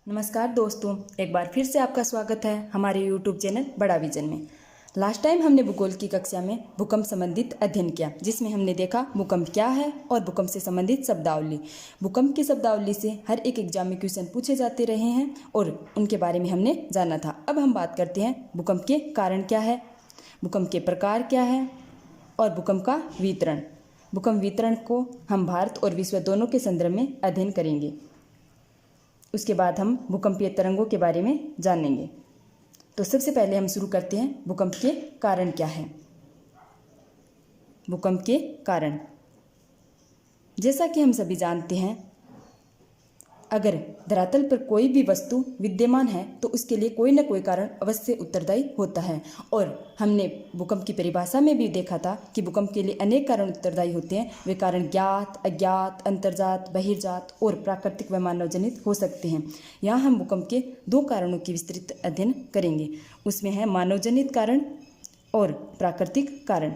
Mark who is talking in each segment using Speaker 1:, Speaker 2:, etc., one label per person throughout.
Speaker 1: नमस्कार दोस्तों, एक बार फिर से आपका स्वागत है हमारे YouTube चैनल बड़ा विजन में। लास्ट टाइम हमने भूगोल की कक्षा में भूकंप संबंधित अध्ययन किया, जिसमें हमने देखा भूकंप क्या है और भूकंप से संबंधित शब्दावली। भूकंप की शब्दावली से हर एक एग्जाम में क्वेश्चन पूछे जाते रहे हैं और उनके बारे में हमने जाना था। अब हम बात करते हैं भूकंप के कारण क्या है, भूकंप के प्रकार क्या है और भूकंप का वितरण। भूकंप वितरण को हम भारत और विश्व दोनों के संदर्भ में अध्ययन करेंगे। उसके बाद हम भूकंपीय तरंगों के बारे में जानेंगे। तो सबसे पहले हम शुरू करते हैं भूकंप के कारण क्या है। भूकंप के कारण, जैसा कि हम सभी जानते हैं, अगर धरातल पर कोई भी वस्तु विद्यमान है तो उसके लिए कोई न कोई कारण अवश्य उत्तरदायी होता है। और हमने भूकंप की परिभाषा में भी देखा था कि भूकंप के लिए अनेक कारण उत्तरदायी होते हैं। वे कारण ज्ञात, अज्ञात, अंतर्जात, बहिर्जात और प्राकृतिक व मानव जनित हो सकते हैं। यहाँ हम भूकंप के दो कारणों की विस्तृत अध्ययन करेंगे। उसमें है मानव जनित कारण और प्राकृतिक कारण।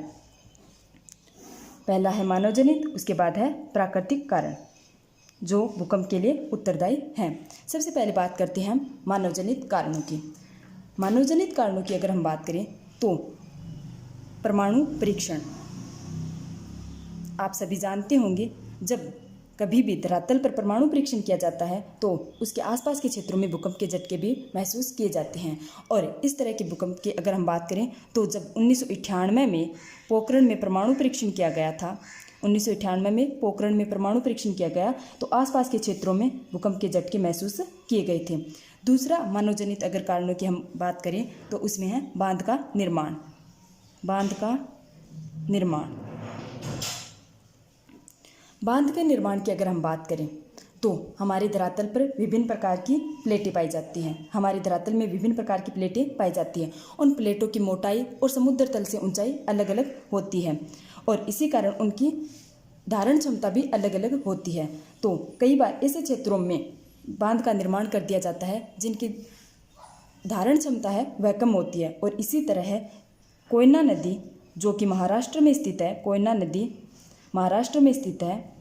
Speaker 1: पहला है मानव जनित, उसके बाद है प्राकृतिक कारण जो भूकंप के लिए उत्तरदायी हैं। सबसे पहले बात करते हैं हम मानव जनित कारणों की। मानव जनित कारणों की अगर हम बात करें तो परमाणु परीक्षण। आप सभी जानते होंगे, जब कभी भी धरातल पर परमाणु परीक्षण किया जाता है तो उसके आसपास के क्षेत्रों में भूकंप के झटके भी महसूस किए जाते हैं। और इस तरह के भूकंप की अगर हम बात करें तो जब 1998 में पोखरण में परमाणु परीक्षण किया गया था, 1998 में पोखरण में परमाणु परीक्षण किया गया तो आसपास के क्षेत्रों में भूकंप के झटके महसूस किए गए थे। दूसरा मानवजनित अगर कारणों की हम बात करें तो उसमें है बांध का निर्माण। बांध का निर्माण, बांध के निर्माण की अगर हम बात करें तो हमारे धरातल पर विभिन्न प्रकार की प्लेटें पाई जाती हैं। हमारे धरातल में विभिन्न प्रकार की प्लेटें पाई जाती हैं। उन प्लेटों की मोटाई और समुद्र तल से ऊंचाई अलग अलग होती है और इसी कारण उनकी धारण क्षमता भी अलग अलग होती है। तो कई बार ऐसे क्षेत्रों में बांध का निर्माण कर दिया जाता है जिनकी धारण क्षमता है वह कम होती है। और इसी तरह है कोयना नदी, जो कि महाराष्ट्र में स्थित है। कोयना नदी महाराष्ट्र में स्थित है,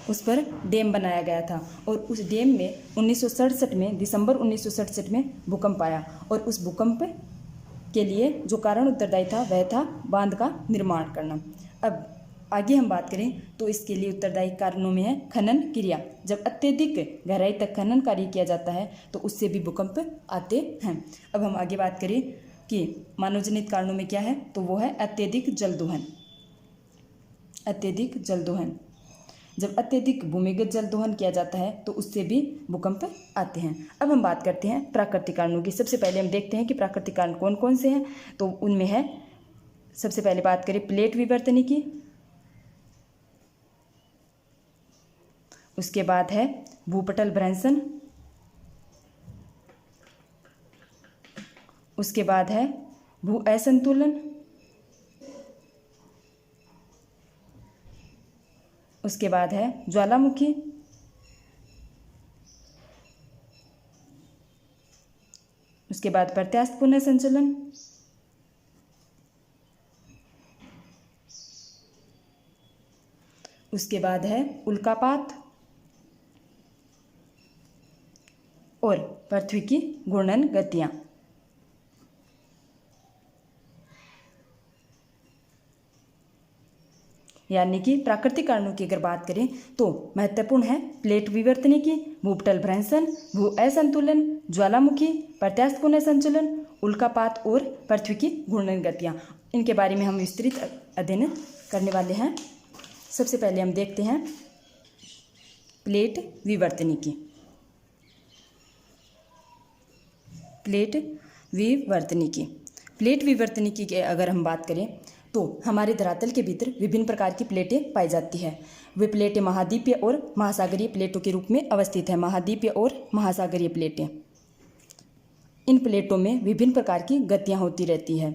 Speaker 1: उस पर डैम बनाया गया था और उस डैम में 1967 में दिसंबर 1967 में भूकंप आया और उस भूकंप के लिए जो कारण उत्तरदायी था वह था बांध का निर्माण करना। अब आगे हम बात करें तो इसके लिए उत्तरदायी कारणों में है खनन क्रिया। जब अत्यधिक गहराई तक खनन कार्य किया जाता है तो उससे भी भूकंप आते हैं। अब हम आगे बात करें कि मानवजनित कारणों में क्या है तो वो है अत्यधिक जलदोहन। अत्यधिक जलदोहन, जब अत्यधिक भूमिगत जल दोहन किया जाता है तो उससे भी भूकंप आते हैं। अब हम बात करते हैं प्राकृतिक कारणों की। सबसे पहले हम देखते हैं कि प्राकृतिक कारण कौन कौन से हैं। तो उनमें है, सबसे पहले बात करें प्लेट विवर्तनी की, उसके बाद है भूपटल भ्रंशन, उसके बाद है भू असंतुलन, उसके बाद है ज्वालामुखी, उसके बाद प्रत्यास्थ पुनः संचलन, उसके बाद है उल्कापात और पृथ्वी की घूर्णन गतियां। यानी कि प्राकृतिक कारणों की अगर बात करें तो महत्वपूर्ण है प्लेट विवर्तनी की, भूपटल भ्रंशन, भू असंतुलन, ज्वालामुखी, प्रत्यास्थ पुनः संचलन, उल्कापात और पृथ्वी की घूर्णन गतियां। इनके बारे में हम विस्तृत अध्ययन करने वाले हैं। सबसे पहले हम देखते हैं प्लेट विवर्तनी की। प्लेट विवर्तनी की, प्लेट विवर्तनी की अगर हम बात करें तो हमारे धरातल के भीतर विभिन्न प्रकार की प्लेटें पाई जाती हैं। वे प्लेटें महाद्वीपीय और महासागरीय प्लेटों के रूप में अवस्थित है। महाद्वीपीय और महासागरीय प्लेटें, इन प्लेटों में विभिन्न प्रकार की गतियां होती रहती है।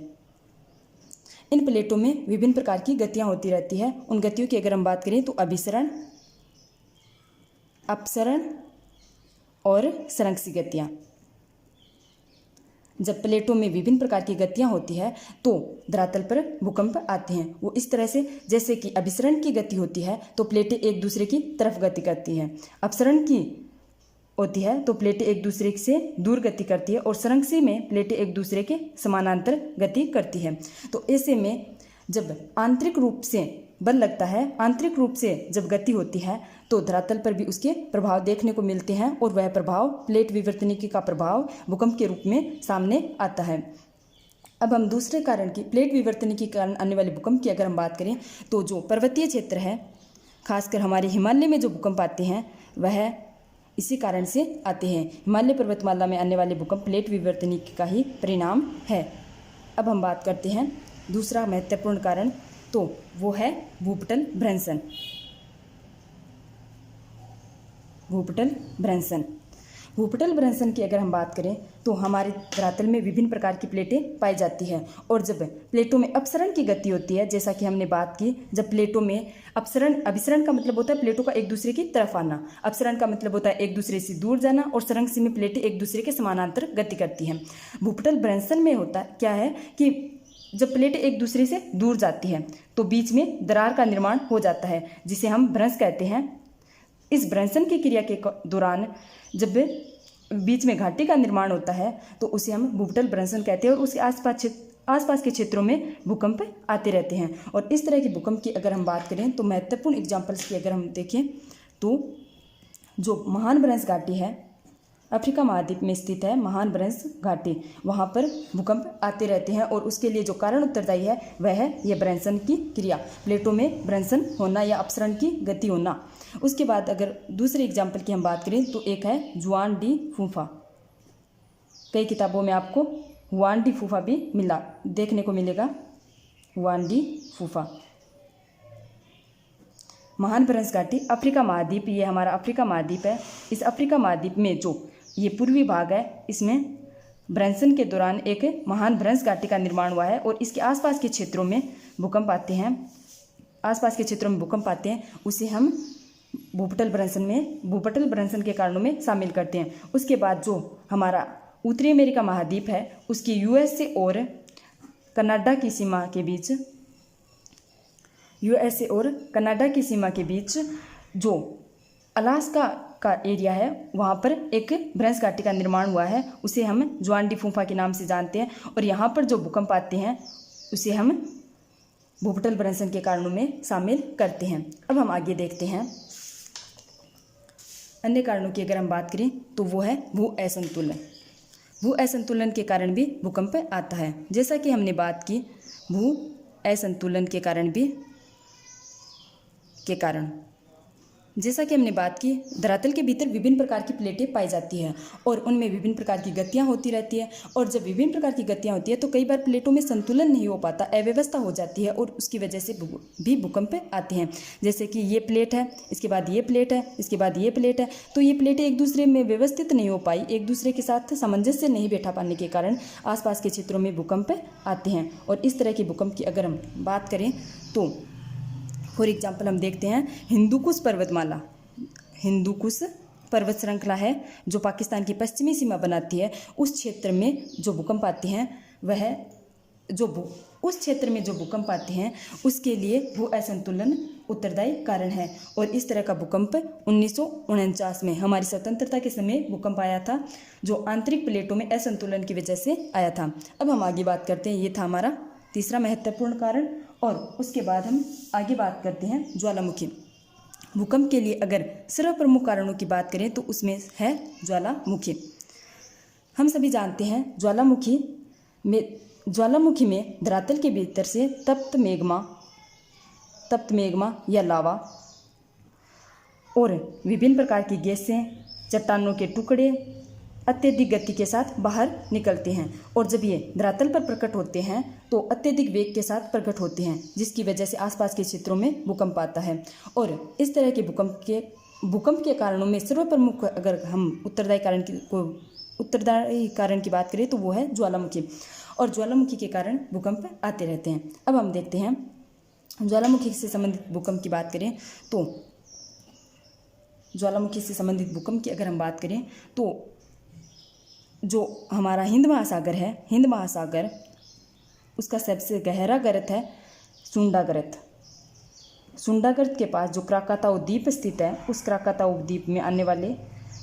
Speaker 1: इन प्लेटों में विभिन्न प्रकार की गतियां होती रहती है। उन गतियों की अगर हम बात करें तो अभिसरण, अपसरण और संरक्षी गतियां। जब प्लेटों में विभिन्न प्रकार की गतियां होती है तो धरातल पर भूकंप आते हैं। वो इस तरह से, जैसे कि अभिसरण की गति होती है तो प्लेटें एक दूसरे की तरफ गति करती हैं। अपसरण की होती है तो प्लेटें एक दूसरे से दूर गति करती है, और सुरंग सी में प्लेटें एक दूसरे के समानांतर गति करती है। तो ऐसे में जब आंतरिक रूप से बल लगता है, आंतरिक रूप से जब गति होती है तो धरातल पर भी उसके प्रभाव देखने को मिलते हैं, और वह प्रभाव प्लेट विवर्तनिकी का प्रभाव भूकंप के रूप में सामने आता है। अब हम दूसरे कारण की, प्लेट विवर्तनिकी के कारण आने वाले भूकंप की अगर हम बात करें तो जो पर्वतीय क्षेत्र है, खासकर हमारे हिमालय में जो भूकंप आते हैं वह इसी कारण से आते हैं। हिमालय पर्वतमाला में आने वाले भूकंप प्लेट विवर्तनिकी का ही परिणाम है। अब हम बात करते हैं दूसरा महत्वपूर्ण कारण, तो वो है भूपटल भ्रंशन। भूपटल भ्रंशन, भूपटल भ्रंशन की अगर हम बात करें तो हमारे धरातल में विभिन्न प्रकार की प्लेटें पाई जाती हैं, और जब प्लेटों में अपसरण की गति होती है, जैसा कि हमने बात की, जब प्लेटों में अपसरण, अभिसरण का मतलब होता है प्लेटों का एक दूसरे की तरफ आना, अपसरण का मतलब होता है एक दूसरे से दूर जाना, और सुरंग में प्लेटें एक दूसरे के समानांतर गति करती हैं। भूपटल भ्रंशन में होता क्या है कि जब प्लेटें एक दूसरे से दूर जाती हैं तो बीच में दरार का निर्माण हो जाता है, जिसे हम भ्रंश कहते हैं। इस भ्रंशन की क्रिया के दौरान जब बीच में घाटी का निर्माण होता है तो उसे हम भूपटल भ्रंशन कहते हैं, और उसके आसपास के क्षेत्रों में भूकंप आते रहते हैं। और इस तरह के भूकंप की अगर हम बात करें तो महत्वपूर्ण एग्जाम्पल्स की अगर हम देखें तो जो महान भ्रंश घाटी है, अफ्रीका महाद्वीप में स्थित है महान भ्रंश घाटी, वहाँ पर भूकंप आते रहते हैं, और उसके लिए जो कारण उत्तरदायी है वह है यह भ्रंशन की क्रिया, प्लेटों में भ्रंशन होना या अपसरण की गति होना। उसके बाद अगर दूसरे एग्जाम्पल की हम बात करें तो एक है जुआन डी फूफा। कई किताबों में आपको हुआन डी फूफा भी देखने को मिलेगा, हुआन डी फूफा। महान भ्रंश घाटी अफ्रीका महाद्वीप, ये हमारा अफ्रीका महाद्वीप है। इस अफ्रीका महाद्वीप में जो ये पूर्वी भाग है, इसमें भ्रंशन के दौरान एक महान भ्रंश घाटी का निर्माण हुआ है, और इसके आसपास के क्षेत्रों में भूकंप आते हैं, उसे हम भूपटल भ्रंशन के कारणों में शामिल करते हैं। उसके बाद जो हमारा उत्तरी अमेरिका महाद्वीप है, उसकी यूएसए और कनाडा की सीमा के बीच जो अलास्का का एरिया है, वहाँ पर एक भ्रंश घाटी का निर्माण हुआ है, उसे हम जुआन डी फूफा के नाम से जानते हैं। और यहाँ पर जो भूकंप आते हैं उसे हम भूपटल भ्रंशन के कारणों में शामिल करते हैं। अब हम आगे देखते हैं अन्य कारणों की अगर हम बात करें तो वो है भू असंतुलन। भू असंतुलन के कारण भी भूकंप आता है। जैसा कि हमने बात की भू असंतुलन के कारण जैसा कि हमने बात की, धरातल के भीतर विभिन्न प्रकार की प्लेटें पाई जाती हैं, और उनमें विभिन्न प्रकार की गतियां होती रहती है, और जब विभिन्न प्रकार की गतियां होती है तो कई बार प्लेटों में संतुलन नहीं हो पाता, अव्यवस्था हो जाती है, और उसकी वजह से भी भूकंप आते हैं। जैसे कि ये प्लेट है, इसके बाद ये प्लेट है, इसके बाद ये प्लेट है, तो ये प्लेटें एक दूसरे में व्यवस्थित नहीं हो पाई, एक दूसरे के साथ सामंजस्य नहीं बैठा पाने के कारण आसपास के क्षेत्रों में भूकंप आते हैं। और इस तरह के भूकंप की अगर हम बात करें तो फॉर एग्जाम्पल हम देखते हैं हिंदुकुश पर्वत श्रृंखला है जो पाकिस्तान की पश्चिमी सीमा बनाती है। उस क्षेत्र में जो भूकंप आते हैं उसके लिए भू असंतुलन उत्तरदायी कारण है। और इस तरह का भूकंप 1949 में हमारी स्वतंत्रता के समय भूकंप आया था, जो आंतरिक प्लेटों में असंतुलन की वजह से आया था। अब हम आगे बात करते हैं, ये था हमारा तीसरा महत्वपूर्ण कारण। और उसके बाद हम आगे बात करते हैं ज्वालामुखी। भूकंप के लिए अगर सर्वप्रमुख कारणों की बात करें तो उसमें है ज्वालामुखी। हम सभी जानते हैं ज्वालामुखी में धरातल के भीतर से तप्त मैग्मा या लावा और विभिन्न प्रकार की गैसें, चट्टानों के टुकड़े अत्यधिक गति के साथ बाहर निकलते हैं, और जब ये धरातल पर प्रकट होते हैं तो अत्यधिक वेग के साथ प्रकट होते हैं, जिसकी वजह से आसपास के क्षेत्रों में भूकंप आता है। और इस तरह के भूकंप के कारणों में सर्वप्रमुख अगर हम उत्तरदायी कारण की बात करें तो वो है ज्वालामुखी, और ज्वालामुखी के कारण भूकंप आते रहते हैं। अब हम देखते हैं ज्वालामुखी से संबंधित भूकंप की बात करें तो ज्वालामुखी से संबंधित भूकंप की अगर हम बात करें तो जो हमारा हिंद महासागर उसका सबसे गहरा गर्त है सुंडागर्त के पास जो क्राकाताऊ द्वीप स्थित है, उस क्राकाताऊ द्वीप में आने वाले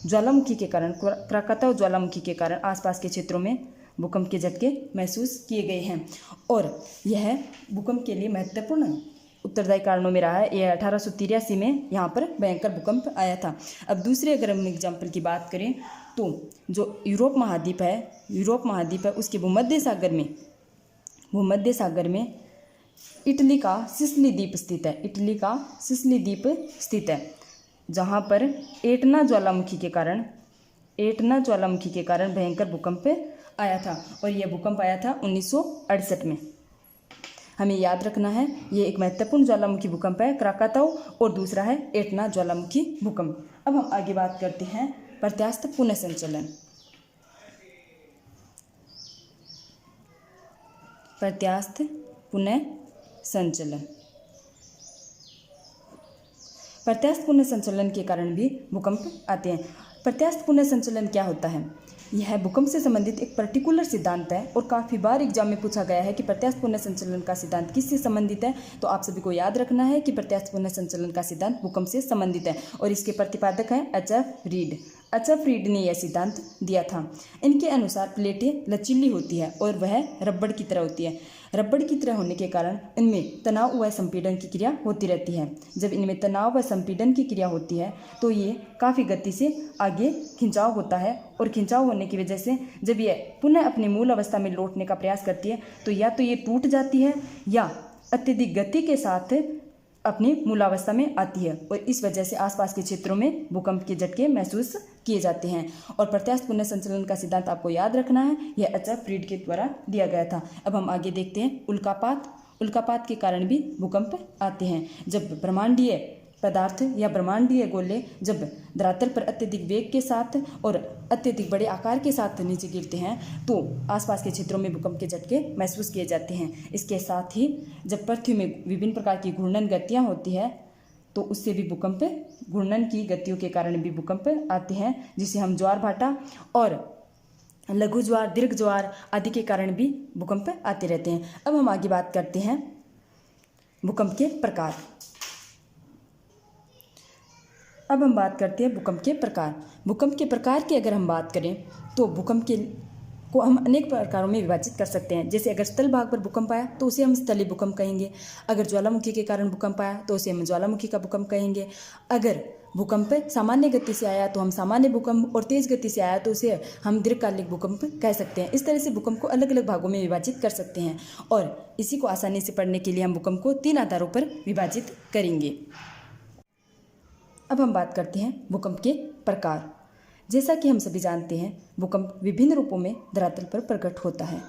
Speaker 1: ज्वालामुखी के कारण, क्राकाताओ ज्वालामुखी के कारण आसपास के क्षेत्रों में भूकंप के झटके महसूस किए गए हैं और यह भूकंप के लिए महत्वपूर्ण उत्तरदायी कारणों में रहा है। यह 1883 में यहाँ पर भयंकर भूकंप आया था। अब दूसरे अगर हम एग्जाम्पल की बात करें तो जो यूरोप महाद्वीप है उसके भूमध्य सागर में इटली का सिसिली द्वीप स्थित है, जहाँ पर एटना ज्वालामुखी के कारण भयंकर भूकंप आया था और यह भूकंप आया था 1968 में। हमें याद रखना है ये एक महत्वपूर्ण ज्वालामुखी भूकंप है क्राकाताओ और दूसरा है एटना ज्वालामुखी भूकंप। अब हम आगे बात करते हैं प्रत्यास्थ पुनः संचलन। प्रत्यास्थ पुनः संचलन के कारण भी भूकंप आते हैं। प्रत्यास्थ पुनः संचलन क्या होता है? यह भूकंप से संबंधित एक पर्टिकुलर सिद्धांत है और काफ़ी बार एग्जाम में पूछा गया है कि प्रत्यास्थ पुनः संचलन का सिद्धांत किससे संबंधित है। तो आप सभी को याद रखना है कि प्रत्यास्थ पुनः संचलन का सिद्धांत भूकंप से संबंधित है और इसके प्रतिपादक हैं एच.एफ. रीड ने यह सिद्धांत दिया था। इनके अनुसार प्लेटें लचीली होती है और वह रबड़ की तरह होती है। रबड़ की तरह होने के कारण इनमें तनाव व संपीड़न की क्रिया होती रहती है। जब इनमें तनाव व संपीड़न की क्रिया होती है तो ये काफ़ी गति से आगे खिंचाव होता है और खिंचाव होने की वजह से जब ये पुनः अपनी मूल अवस्था में लौटने का प्रयास करती है तो या तो ये टूट जाती है या अत्यधिक गति के साथ अपनी मूलावस्था में आती है और इस वजह से आसपास के क्षेत्रों में भूकंप के झटके महसूस किए जाते हैं। और प्रत्यास्थ पुनः संचलन का सिद्धांत आपको याद रखना है, यह एच.एफ. रीड के द्वारा दिया गया था। अब हम आगे देखते हैं उल्कापात के कारण भी भूकंप आते हैं। जब ब्रह्मांडीय पदार्थ या ब्रह्मांडीय गोले जब धरातल पर अत्यधिक वेग के साथ और अत्यधिक बड़े आकार के साथ नीचे गिरते हैं तो आसपास के क्षेत्रों में भूकंप के झटके महसूस किए जाते हैं। इसके साथ ही जब पृथ्वी में विभिन्न प्रकार की घूर्णन गतियाँ होती है तो उससे भी घूर्णन की गतियों के कारण भी भूकंप आते हैं, जिसे हम ज्वार भाटा और लघु ज्वार, दीर्घ ज्वार आदि के कारण भी भूकंप आते रहते हैं। अब हम आगे बात करते हैं भूकंप के प्रकार। भूकंप के प्रकार की अगर हम बात करें तो भूकंप को हम अनेक प्रकारों में विभाजित कर सकते हैं। जैसे अगर स्थल भाग पर भूकंप आया तो उसे हम स्थलीय भूकंप कहेंगे। अगर ज्वालामुखी के कारण भूकंप आया तो उसे हम ज्वालामुखी का भूकंप कहेंगे। अगर भूकंप सामान्य गति से आया तो हम सामान्य भूकंप और तेज गति से आया तो उसे हम दीर्घकालिक भूकंप कह सकते हैं। इस तरह से भूकंप को अलग अलग भागों में विभाजित कर सकते हैं और इसी को आसानी से पढ़ने के लिए हम भूकंप को 3 आधारों पर विभाजित करेंगे। अब हम बात करते हैं भूकंप के प्रकार। जैसा कि हम सभी जानते हैं भूकंप विभिन्न रूपों में धरातल पर प्रकट होता है।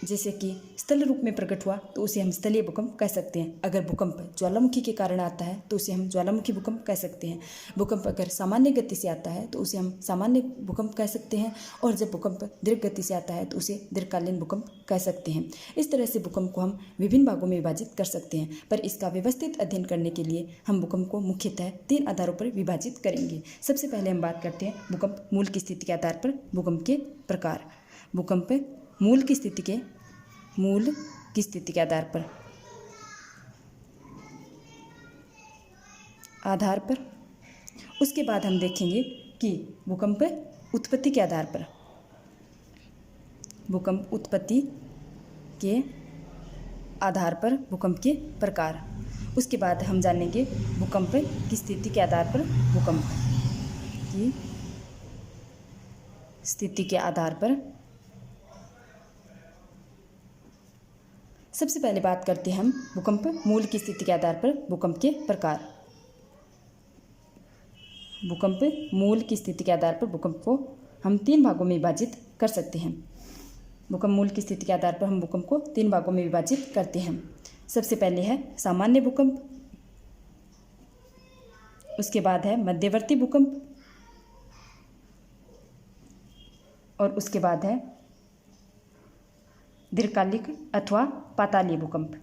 Speaker 1: जैसे कि स्थल रूप में प्रकट हुआ तो उसे हम स्थलीय भूकंप कह सकते हैं। अगर भूकंप ज्वालामुखी के कारण आता है तो उसे हम ज्वालामुखी भूकंप कह सकते हैं। भूकंप अगर सामान्य गति से आता है तो उसे हम सामान्य भूकंप कह सकते हैं और जब भूकंप दीर्घ गति से आता है तो उसे दीर्घकालीन भूकंप कह सकते हैं। इस तरह से भूकंप को हम विभिन्न भागों में विभाजित कर सकते हैं, पर इसका व्यवस्थित अध्ययन करने के लिए हम भूकंप को मुख्यतः 3 आधारों पर विभाजित करेंगे। सबसे पहले हम बात करते हैं भूकंप मूल की स्थिति के आधार पर भूकंप के प्रकार। भूकंप मूल की स्थिति के आधार पर उसके बाद हम देखेंगे कि भूकंप उत्पत्ति के आधार पर भूकंप के प्रकार। उसके बाद हम जानेंगे भूकंप की स्थिति के आधार पर भूकंप की स्थिति के आधार पर। सबसे पहले बात करते हैं हम भूकंप मूल की स्थिति के आधार पर भूकंप के प्रकार। भूकंप मूल की स्थिति के आधार पर भूकंप को हम 3 भागों में विभाजित कर सकते हैं। भूकंप मूल की स्थिति के आधार पर हम भूकंप को 3 भागों में विभाजित करते हैं। सबसे पहले है सामान्य भूकंप, उसके बाद है मध्यवर्ती भूकंप और उसके बाद है दीर्घकालिक अथवा पातालीय भूकंप।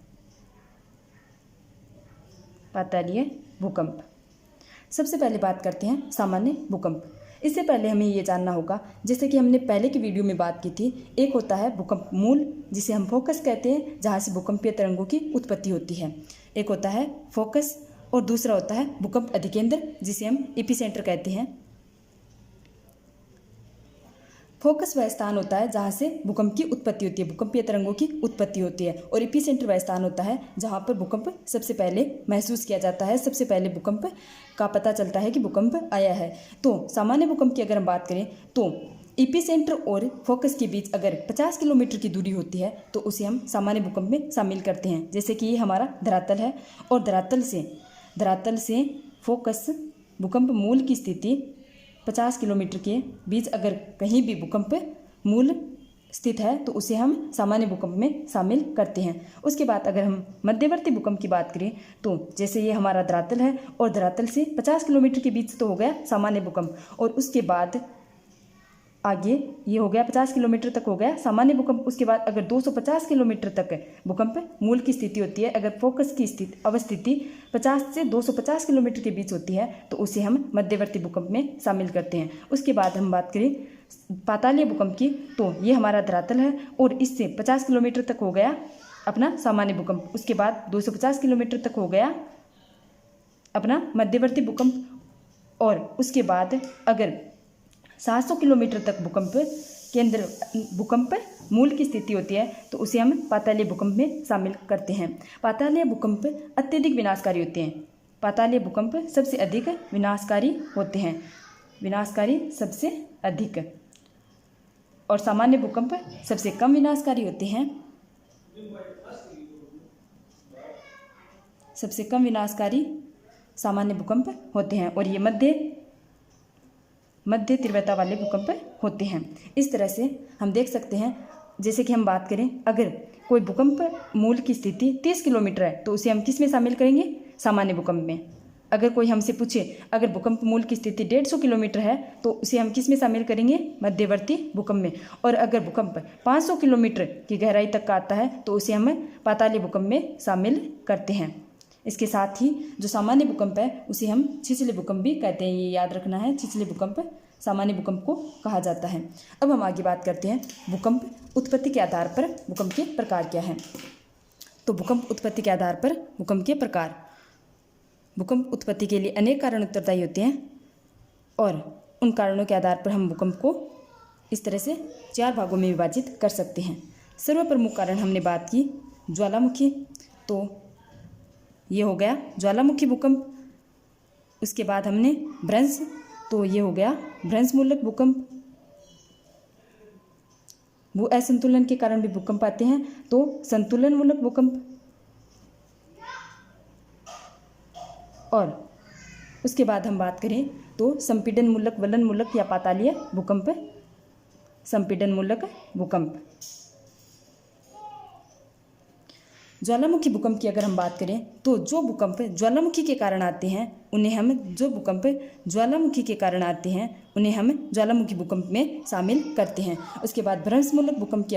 Speaker 1: सबसे पहले बात करते हैं सामान्य भूकंप। इससे पहले हमें ये जानना होगा, जैसे कि हमने पहले की वीडियो में बात की थी, एक होता है भूकंप मूल जिसे हम फोकस कहते हैं, जहाँ से भूकंपीय तरंगों की उत्पत्ति होती है। एक होता है फोकस और दूसरा होता है भूकंप अधिकेंद्र जिसे हम एपिसेंटर कहते हैं। फोकस वह स्थान होता है जहाँ से भूकंप की उत्पत्ति होती है, भूकंपीय तरंगों की उत्पत्ति होती है। और एपिसेंटर वह स्थान होता है जहाँ पर भूकंप सबसे पहले महसूस किया जाता है, सबसे पहले भूकंप का पता चलता है कि भूकंप आया है। तो सामान्य भूकंप की अगर हम बात करें तो एपिसेंटर और फोकस के बीच अगर 50 किलोमीटर की दूरी होती है तो उसे हम सामान्य भूकंप में शामिल करते हैं। जैसे कि ये हमारा धरातल है और धरातल से फोकस भूकंप मूल की स्थिति 50 किलोमीटर के बीच अगर कहीं भी भूकंप मूल स्थित है तो उसे हम सामान्य भूकंप में शामिल करते हैं। उसके बाद अगर हम मध्यवर्ती भूकंप की बात करें तो जैसे ये हमारा धरातल है और धरातल से 50 किलोमीटर के बीच तो हो गया सामान्य भूकंप, और उसके बाद आगे ये हो गया 50 किलोमीटर तक हो गया सामान्य भूकंप। उसके बाद अगर 250 किलोमीटर तक भूकंप मूल की स्थिति होती है, अगर फोकस की स्थिति अवस्थिति 50 से 250 किलोमीटर के बीच होती है तो उसे हम मध्यवर्ती भूकंप में शामिल करते हैं। उसके बाद हम बात करें पातालीय भूकंप की तो ये हमारा धरातल है और इससे 50 किलोमीटर तक हो गया अपना सामान्य भूकंप। उसके बाद 250 किलोमीटर तक हो गया अपना मध्यवर्ती भूकंप, और उसके बाद अगर 700 किलोमीटर तक भूकंप मूल की स्थिति होती है तो उसे हम पातालीय भूकंप में शामिल करते हैं। पातालीय भूकंप अत्यधिक विनाशकारी होते हैं। पातालीय भूकंप सबसे अधिक विनाशकारी होते हैं, विनाशकारी सबसे अधिक, और सामान्य भूकंप सबसे कम विनाशकारी होते हैं। सबसे कम विनाशकारी सामान्य भूकंप होते हैं और ये मध्य तीव्रता वाले भूकंप होते हैं। इस तरह से हम देख सकते हैं, जैसे कि हम बात करें अगर कोई भूकंप मूल की स्थिति 30 किलोमीटर है तो उसे हम किस में शामिल करेंगे? सामान्य भूकंप में। अगर कोई हमसे पूछे अगर भूकंप मूल की स्थिति 150 किलोमीटर है तो उसे हम किस में शामिल करेंगे? मध्यवर्ती भूकंप में। और अगर भूकंप 500 किलोमीटर की गहराई तक का आता है तो उसे हम पातालीय भूकंप में शामिल करते हैं। इसके साथ ही जो सामान्य भूकंप है उसे हम छिछले भूकंप भी कहते हैं, ये याद रखना है, छिछले भूकंप सामान्य भूकंप को कहा जाता है। अब हम आगे बात करते हैं भूकंप उत्पत्ति के आधार पर भूकंप के प्रकार क्या है। तो भूकंप उत्पत्ति के आधार पर भूकंप के प्रकार। भूकंप उत्पत्ति के लिए अनेक कारण उत्तरदायी होते हैं और उन कारणों के आधार पर हम भूकंप को इस तरह से 4 भागों में विभाजित कर सकते हैं। सर्वप्रमुख कारण हमने बात की ज्वालामुखी, तो ये हो गया ज्वालामुखी भूकंप। उसके बाद हमने भ्रंश, तो ये हो गया भ्रंश मूलक भूकंप। भू असंतुलन के कारण भी भूकंप आते हैं तो संतुलन मूलक भूकंप। और उसके बाद हम बात करें तो संपीड़न मूलक, वलन मूलक या पातालीय भूकंप। संपीड़न मूलक भूकंप। ज्वालामुखी भूकंप की अगर हम बात करें तो जो भूकंप ज्वालामुखी के कारण आते हैं उन्हें हम ज्वालामुखी भूकंप में शामिल करते हैं। उसके बाद भ्रंश मूलक भूकंप की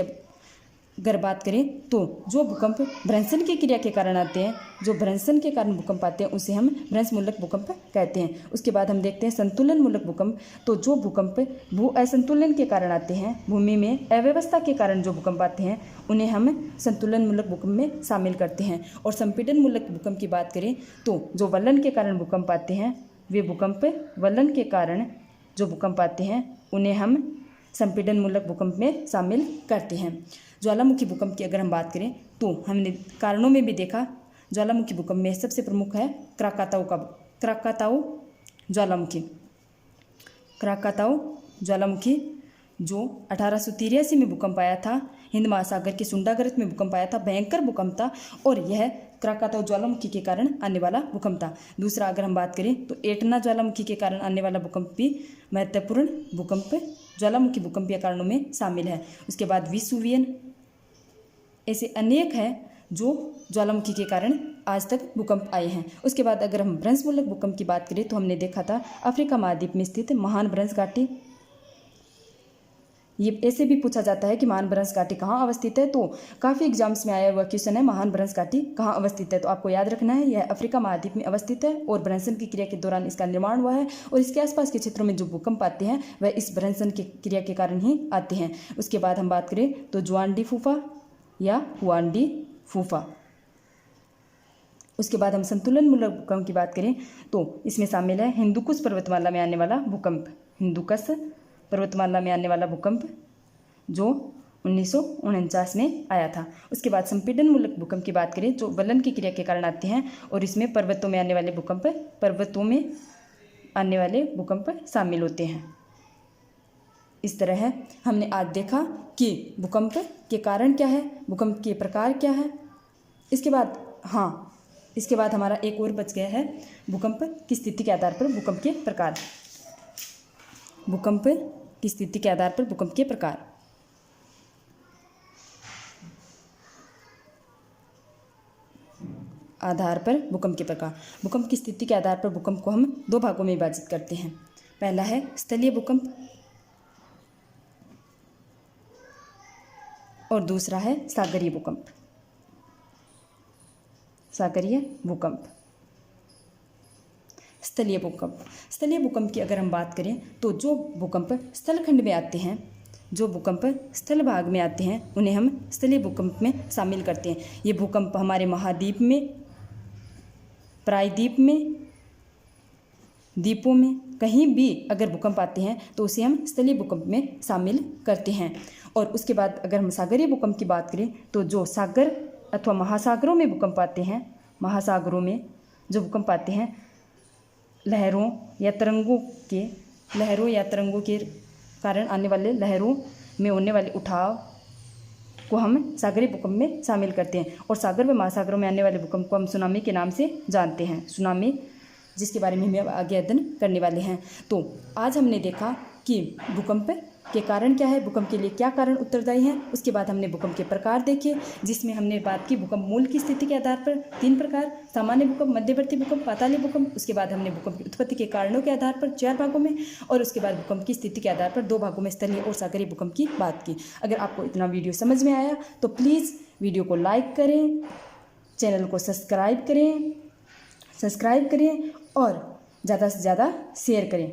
Speaker 1: अगर बात करें तो जो भूकंप भ्रंशन की क्रिया के कारण आते हैं, जो भ्रंशन के कारण भूकंप आते हैं उसे हम भ्रंश मूलक भूकंप कहते हैं। उसके बाद हम देखते हैं संतुलन मूलक भूकंप, तो जो भूकंप भू असंतुलन के कारण आते हैं, भूमि में अव्यवस्था के कारण जो भूकंप आते हैं उन्हें हम संतुलन मूलक भूकंप में शामिल करते हैं। और संपीड़न मूलक भूकंप की बात करें तो जो वलन के कारण भूकंप आते हैं, वे भूकंप वलन के कारण जो भूकंप आते हैं उन्हें हम संपीड़न मूलक भूकंप में शामिल करते हैं। ज्वालामुखी भूकंप की अगर हम बात करें तो हमने कारणों में भी देखा, ज्वालामुखी भूकंप में सबसे प्रमुख है क्राकाताऊ ज्वालामुखी जो 1883 में भूकंप आया था। हिंद महासागर के सुंडागर्त में भूकंप आया था, भयंकर भूकंप था और यह क्राकाताऊ ज्वालामुखी के कारण आने वाला भूकंप था। दूसरा अगर हम बात करें तो एटना ज्वालामुखी के कारण आने वाला भूकंप भी महत्वपूर्ण भूकंप ज्वालामुखी भूकंपीय कारणों में शामिल है। उसके बाद विसुवियन, ऐसे अनेक हैं जो ज्वालामुखी के कारण आज तक भूकंप आए हैं। उसके बाद अगर हम भ्रंश मूलक भूकंप की बात करें तो हमने देखा था अफ्रीका महाद्वीप में स्थित महान भ्रंश घाटी। ये ऐसे भी पूछा जाता है कि महान भ्रंश घाटी कहाँ अवस्थित है, तो काफ़ी एग्जाम्स में आया हुआ क्वेश्चन है महान भ्रंश घाटी कहाँ अवस्थित है। तो आपको याद रखना है यह अफ्रीका महाद्वीप में अवस्थित है और भ्रंशन की क्रिया के दौरान इसका निर्माण हुआ है और इसके आसपास के क्षेत्रों में जो भूकंप आते हैं वह इस भ्रंशन की क्रिया के कारण ही आते हैं। उसके बाद हम बात करें तो जुआंडी फूफा या हुआंडी फूफा। उसके बाद हम संतुलन मूलक भूकंप की बात करें तो इसमें शामिल है हिंदुकुश पर्वतमाला में आने वाला भूकंप, हिंदुकुश पर्वतमाला में आने वाला भूकंप जो 1949 में आया था। उसके बाद संपीड़न मूलक भूकंप की बात करें जो वलन की क्रिया के कारण आते हैं और इसमें पर्वतों में आने वाले भूकंप शामिल होते हैं। इस तरह है हमने आज देखा कि भूकंप के कारण क्या है, भूकंप के प्रकार क्या है। इसके बाद हमारा एक और बच गया है भूकंप की स्थिति के आधार पर भूकंप के प्रकार। भूकंप की स्थिति के आधार पर भूकंप के प्रकार। आधार पर भूकंप के प्रकार। भूकंप की स्थिति के आधार पर भूकंप को हम दो भागों में विभाजित करते हैं। पहला है स्थलीय भूकंप और दूसरा है सागरीय भूकंप। सागरीय भूकंप। स्थलीय भूकंप। स्थलीय भूकंप की अगर हम बात करें तो जो भूकंप स्थलखंड में आते हैं, जो भूकंप स्थल भाग में आते हैं, उन्हें हम स्थलीय भूकंप में शामिल करते हैं। ये भूकंप हमारे महाद्वीप में, प्रायद्वीप में, द्वीपों में कहीं भी अगर भूकंप आते हैं तो उसे हम स्थलीय भूकंप में शामिल करते हैं। और उसके बाद अगर हम सागरीय भूकंप की बात करें तो जो सागर अथवा महासागरों में भूकंप आते हैं, महासागरों में जो भूकंप आते हैं, लहरों या तरंगों के कारण आने वाले लहरों में होने वाले उठाव को हम सागरीय भूकंप में शामिल करते हैं। और सागर व महासागरों में आने वाले भूकंप को हम सुनामी के नाम से जानते हैं। सुनामी, जिसके बारे में हम आगे अध्ययन करने वाले हैं। तो आज हमने देखा कि भूकंप के कारण क्या है, भूकंप के लिए क्या कारण उत्तरदायी हैं। उसके बाद हमने भूकंप के प्रकार देखे, जिसमें हमने बात की भूकंप मूल की स्थिति के आधार पर 3 प्रकार, सामान्य भूकंप, मध्यवर्ती भूकंप, पातालीय भूकंप। उसके बाद हमने भूकंप की उत्पत्ति के कारणों के आधार पर 4 भागों में, और उसके बाद भूकंप की स्थिति के आधार पर 2 भागों में स्थलीय और सागरीय भूकंप की बात की। अगर आपको इतना वीडियो समझ में आया तो प्लीज़ वीडियो को लाइक करें, चैनल को सब्सक्राइब करें और ज़्यादा से ज़्यादा शेयर करें।